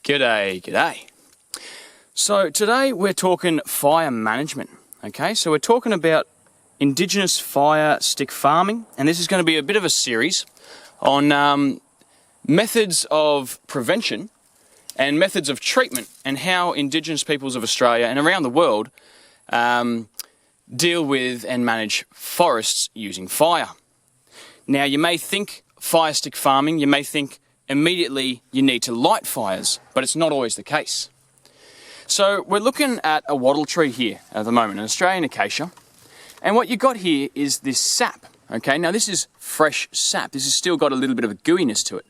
G'day, g'day. So today we're talking fire management, okay? So we're talking about Indigenous fire stick farming, and this is going to be a bit of a series on methods of prevention and methods of treatment and how Indigenous peoples of Australia and around the world deal with and manage forests using fire. Now you may think fire stick farming, you may think immediately you need to light fires, but it's not always the case. So we're looking at a wattle tree here at the moment, an Australian acacia, and what you got here is this sap, okay? Now this is fresh sap, this has still got a little bit of a gooiness to it.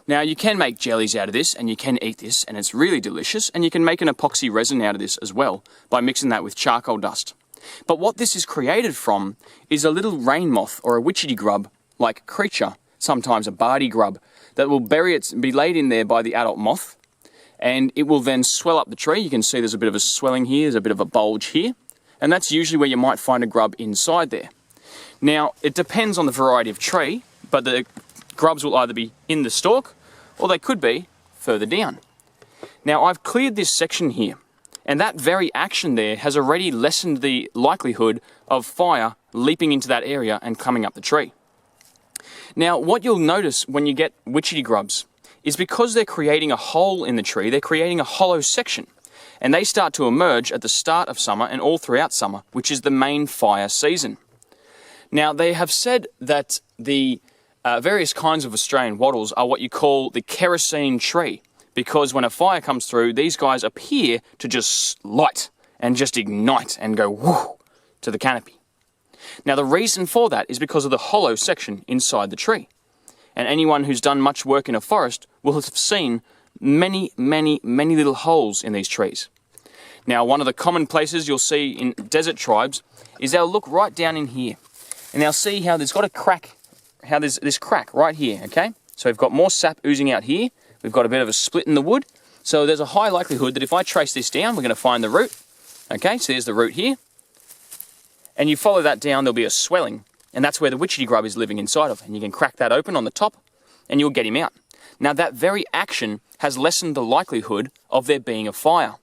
Now you can make jellies out of this and you can eat this and it's really delicious, and you can make an epoxy resin out of this as well by mixing that with charcoal dust. But what this is created from is a little rain moth or a witchetty grub like creature, sometimes a Bardi grub, that will be laid in there by the adult moth, and it will then swell up the tree. You can see there's a bit of a swelling here, there's a bit of a bulge here, and that's usually where you might find a grub inside there. Now, it depends on the variety of tree, but the grubs will either be in the stalk or they could be further down. Now, I've cleared this section here, and that very action there has already lessened the likelihood of fire leaping into that area and coming up the tree. Now, what you'll notice when you get witchetty grubs is because they're creating a hole in the tree, they're creating a hollow section, and they start to emerge at the start of summer and all throughout summer, which is the main fire season. Now, they have said that the various kinds of Australian wattles are what you call the kerosene tree, because when a fire comes through, these guys appear to just light and just ignite and go whoo to the canopy. Now, the reason for that is because of the hollow section inside the tree. And anyone who's done much work in a forest will have seen many little holes in these trees. Now, one of the common places you'll see in desert tribes is they'll look right down in here, and they'll see how there's got a crack, how there's this crack right here, okay? So we've got more sap oozing out here, we've got a bit of a split in the wood, so there's a high likelihood that if I trace this down, we're going to find the root. Okay, so there's the root here. And you follow that down, there'll be a swelling, and that's where the witchetty grub is living inside of. And you can crack that open on the top, and you'll get him out. Now, that very action has lessened the likelihood of there being a fire.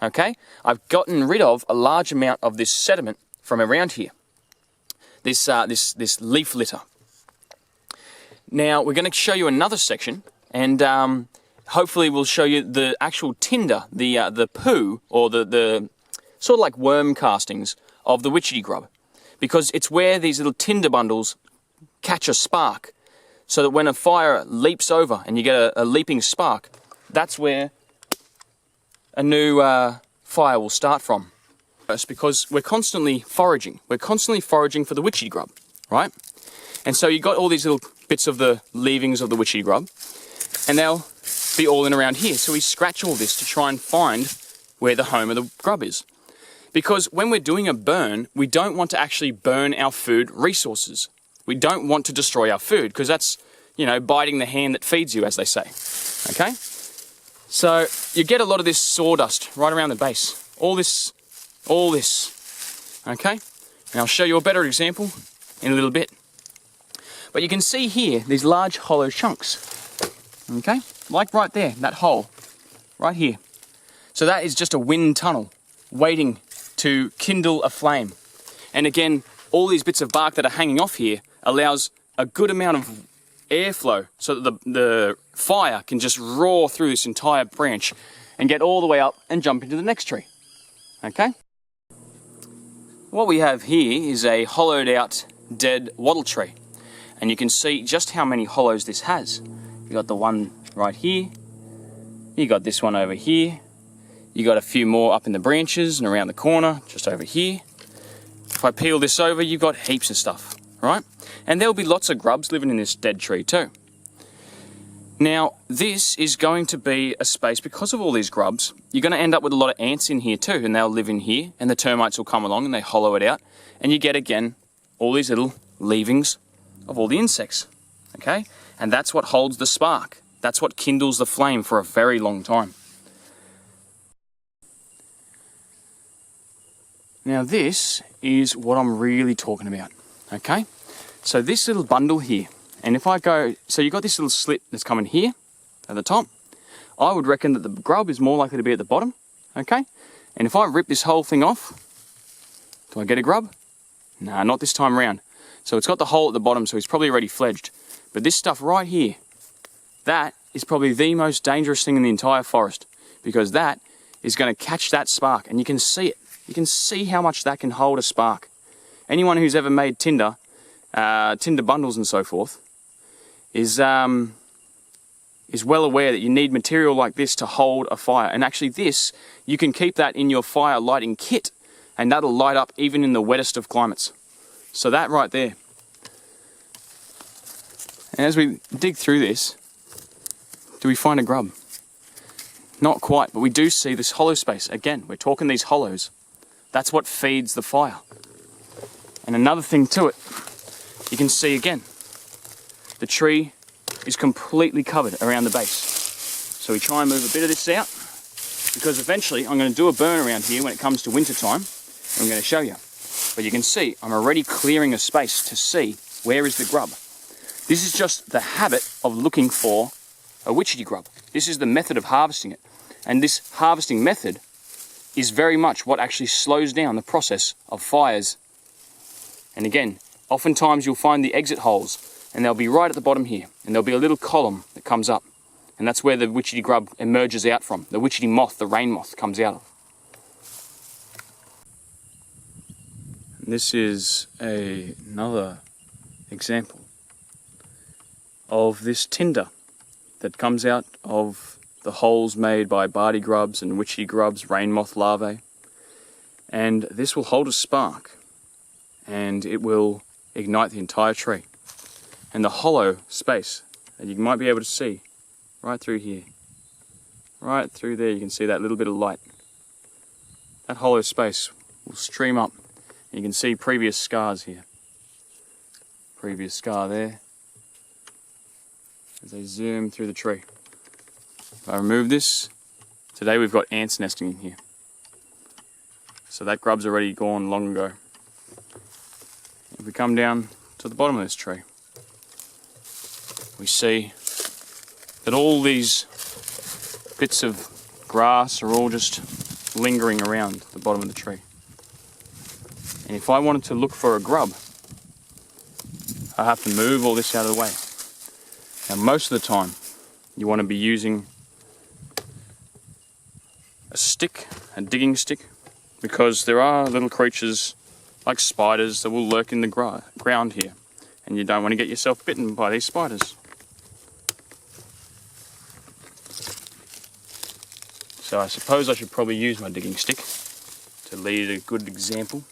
Okay? I've gotten rid of a large amount of this sediment from around here. This leaf litter. Now, we're going to show you another section, and hopefully we'll show you the actual tinder, the poo, or the sort of like worm castings of the witchetty grub, because it's where these little tinder bundles catch a spark, so that when a fire leaps over and you get a leaping spark, that's where a new fire will start from. Because we're constantly foraging. We're constantly foraging for the witchetty grub, right? And so you got all these little bits of the leavings of the witchetty grub, and they'll be all in around here. So we scratch all this to try and find where the home of the grub is. Because when we're doing a burn, we don't want to actually burn our food resources. We don't want to destroy our food, because that's, you know, biting the hand that feeds you, as they say. Okay? So you get a lot of this sawdust right around the base. All this. Okay? And I'll show you a better example in a little bit. But you can see here, these large hollow chunks. Okay? Like right there, that hole. Right here. So that is just a wind tunnel waiting to kindle a flame. And again, all these bits of bark that are hanging off here allows a good amount of airflow so that the fire can just roar through this entire branch and get all the way up and jump into the next tree. Okay? What we have here is a hollowed out dead wattle tree. And you can see just how many hollows this has. You got the one right here. You got this one over here. You got a few more up in the branches and around the corner, just over here. If I peel this over, you've got heaps of stuff, right? And there'll be lots of grubs living in this dead tree too. Now, this is going to be a space, because of all these grubs, you're going to end up with a lot of ants in here too, and they'll live in here, and the termites will come along and they hollow it out, and you get, again, all these little leavings of all the insects, okay? And that's what holds the spark. That's what kindles the flame for a very long time. Now this is what I'm really talking about, okay? So this little bundle here, and if I go, so you've got this little slit that's coming here at the top. I would reckon that the grub is more likely to be at the bottom, okay? And if I rip this whole thing off, do I get a grub? Nah, not this time round. So it's got the hole at the bottom, so he's probably already fledged. But this stuff right here, that is probably the most dangerous thing in the entire forest, because that is going to catch that spark, and you can see it. You can see how much that can hold a spark. Anyone who's ever made tinder bundles and so forth, is well aware that you need material like this to hold a fire. And actually this, you can keep that in your fire lighting kit, and that'll light up even in the wettest of climates. So that right there. And as we dig through this, do we find a grub? Not quite, but we do see this hollow space. Again, we're talking these hollows. That's what feeds the fire. And another thing to it, you can see again, the tree is completely covered around the base. So we try and move a bit of this out, because eventually I'm going to do a burn around here when it comes to winter time. I'm going to show you. But you can see I'm already clearing a space to see where is the grub. This is just the habit of looking for a witchetty grub. This is the method of harvesting it. And this harvesting method is very much what actually slows down the process of fires. And again, oftentimes you'll find the exit holes, and they'll be right at the bottom here, and there'll be a little column that comes up, and that's where the witchetty grub emerges out from. The witchetty moth, the rain moth, comes out of. This is another example of this tinder that comes out of the holes made by Bardi grubs and witchetty grubs, rain moth larvae. And this will hold a spark, and it will ignite the entire tree. And the hollow space that you might be able to see right through here, right through there, you can see that little bit of light. That hollow space will stream up. You can see previous scars here. Previous scar there. As they zoom through the tree. If I remove this, today we've got ants nesting in here. So that grub's already gone long ago. If we come down to the bottom of this tree, we see that all these bits of grass are all just lingering around the bottom of the tree. And if I wanted to look for a grub, I have to move all this out of the way. Now most of the time, you want to be using a stick, a digging stick, because there are little creatures like spiders that will lurk in the ground here, and you don't want to get yourself bitten by these spiders. So I suppose I should probably use my digging stick to lead a good example.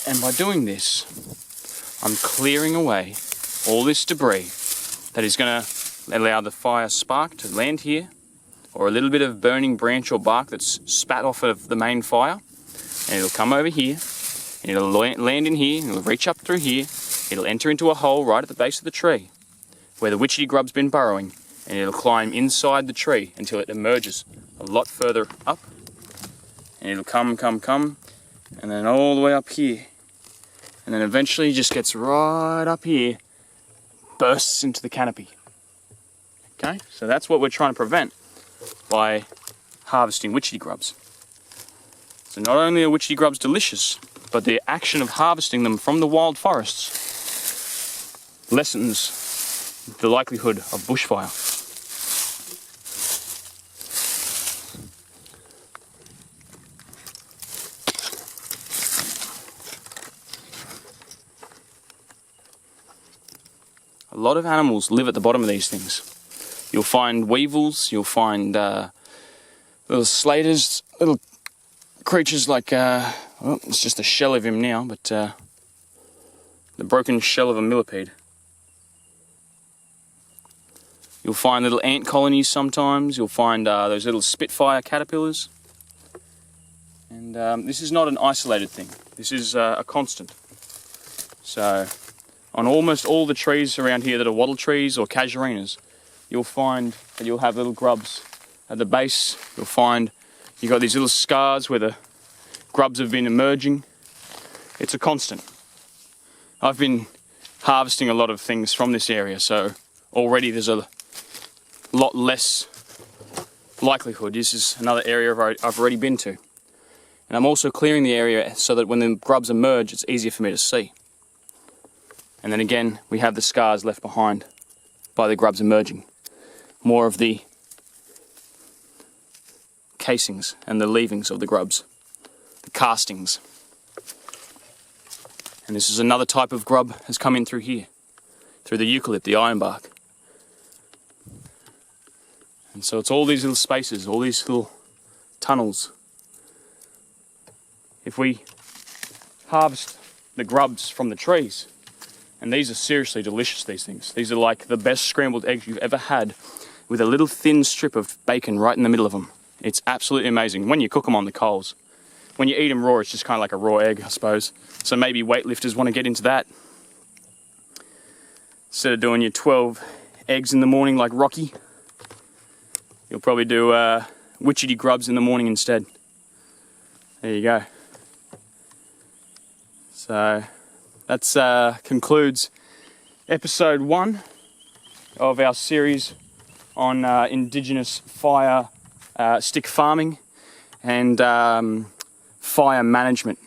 And by doing this, I'm clearing away all this debris that is going to allow the fire spark to land here, or a little bit of burning branch or bark that's spat off of the main fire, and it'll come over here, and it'll land in here, and it'll reach up through here, it'll enter into a hole right at the base of the tree, where the witchetty grub's been burrowing, and it'll climb inside the tree until it emerges a lot further up, and it'll come, and then all the way up here, and then eventually just gets right up here, bursts into the canopy. Okay, so that's what we're trying to prevent by harvesting witchetty grubs. So not only are witchetty grubs delicious, but the action of harvesting them from the wild forests lessens the likelihood of bushfire. A lot of animals live at the bottom of these things. You'll find weevils, you'll find little slaters, little creatures like, well, it's just a shell of him now, but the broken shell of a millipede. You'll find little ant colonies sometimes, you'll find those little spitfire caterpillars. And this is not an isolated thing, this is a constant. So, on almost all the trees around here that are wattle trees or casuarinas, you'll find that you'll have little grubs. At the base, you'll find you've got these little scars where the grubs have been emerging. It's a constant. I've been harvesting a lot of things from this area, so already there's a lot less likelihood. This is another area I've already been to. And I'm also clearing the area so that when the grubs emerge, it's easier for me to see. And then again, we have the scars left behind by the grubs emerging. More of the casings and the leavings of the grubs, the castings. And this is another type of grub has come in through here, through the eucalypt, the ironbark. And so it's all these little spaces, all these little tunnels. If we harvest the grubs from the trees, and these are seriously delicious, these things. These are like the best scrambled eggs you've ever had, with a little thin strip of bacon right in the middle of them. It's absolutely amazing when you cook them on the coals. When you eat them raw, it's just kind of like a raw egg, I suppose. So maybe weightlifters want to get into that. Instead of doing your 12 eggs in the morning like Rocky, you'll probably do Witchetty grubs in the morning instead. There you go. So that concludes episode 1 of our series on Indigenous fire stick farming and fire management.